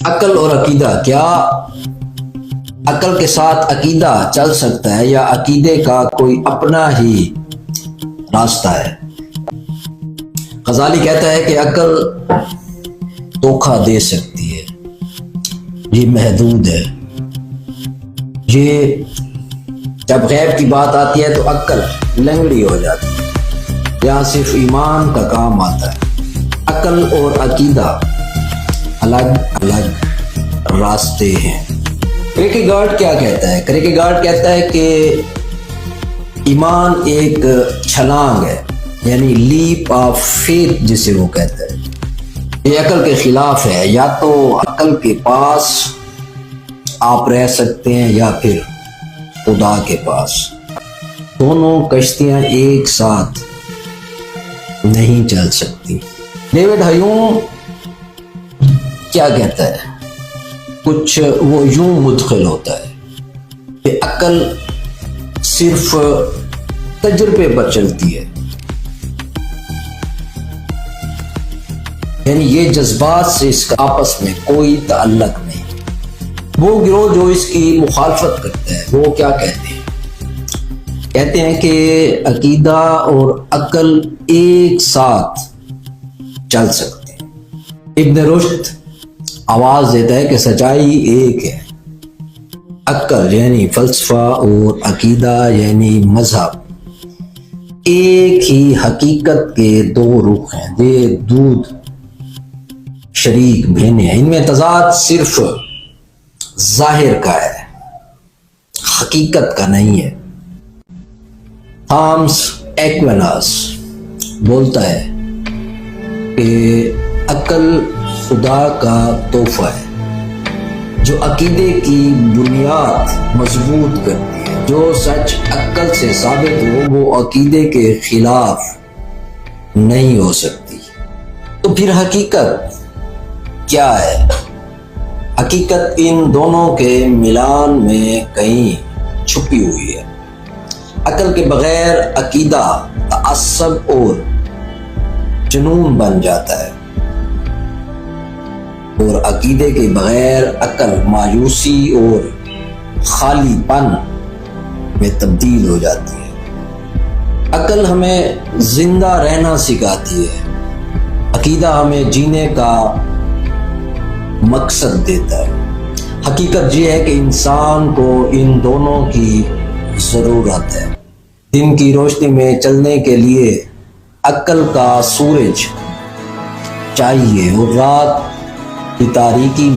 عقل اور عقیدہ، کیا عقل کے ساتھ عقیدہ چل سکتا ہے یا عقیدے کا کوئی اپنا ہی راستہ ہے؟ غزالی کہتا ہے کہ عقل دھوکہ دے سکتی ہے، یہ محدود ہے۔ یہ جب غیب کی بات آتی ہے تو عقل لنگڑی ہو جاتی ہے، یہاں صرف ایمان کا کام آتا ہے۔ عقل اور عقیدہ الگ الگ راستے ہیں۔ کیرکیگارڈ کیا کہتا ہے؟ کیرکیگارڈ کہتا ہے کہ ایمان ایک چھلانگ ہے، یعنی لیپ آف فیتھ جسے وہ کہتا ہے۔ یہ عقل کے خلاف ہے، یا تو عقل کے پاس آپ رہ سکتے ہیں یا پھر خدا کے پاس۔ دونوں کشتیاں ایک ساتھ نہیں چل سکتی۔ ڈیوڈ ہیوم کیا کہتا ہے؟ کچھ وہ یوں مدخل ہوتا ہے کہ عقل صرف تجربے پر چلتی ہے، یعنی یہ جذبات سے اس کا آپس میں کوئی تعلق نہیں۔ وہ گروہ جو اس کی مخالفت کرتا ہے وہ کیا کہتے ہیں؟ کہتے ہیں کہ عقیدہ اور عقل ایک ساتھ چل سکتے ہیں۔ ابن رشد آواز دیتا ہے کہ سچائی ایک ہے۔ عقل یعنی فلسفہ اور عقیدہ یعنی مذہب ایک ہی حقیقت کے دو رخ ہیں، یہ دودھ شریک بہنے ہیں، ان میں تضاد صرف ظاہر کا ہے، حقیقت کا نہیں ہے۔ تھامس ایکویناس بولتا ہے کہ عقل خدا کا تحفہ ہے جو عقیدے کی بنیاد مضبوط کرتی ہے۔ جو سچ عقل سے ثابت ہو وہ عقیدے کے خلاف نہیں ہو سکتی۔ تو پھر حقیقت کیا ہے؟ حقیقت ان دونوں کے ملان میں کہیں چھپی ہوئی ہے۔ عقل کے بغیر عقیدہ تعصب اور جنون بن جاتا ہے، اور عقیدے کے بغیر عقل مایوسی اور خالی پن میں تبدیل ہو جاتی ہے۔ عقل ہمیں زندہ رہنا سکھاتی ہے، عقیدہ ہمیں جینے کا مقصد دیتا ہے۔ حقیقت یہ ہے کہ انسان کو ان دونوں کی ضرورت ہے۔ دن کی روشنی میں چلنے کے لیے عقل کا سورج چاہیے، اور رات کی تاریکی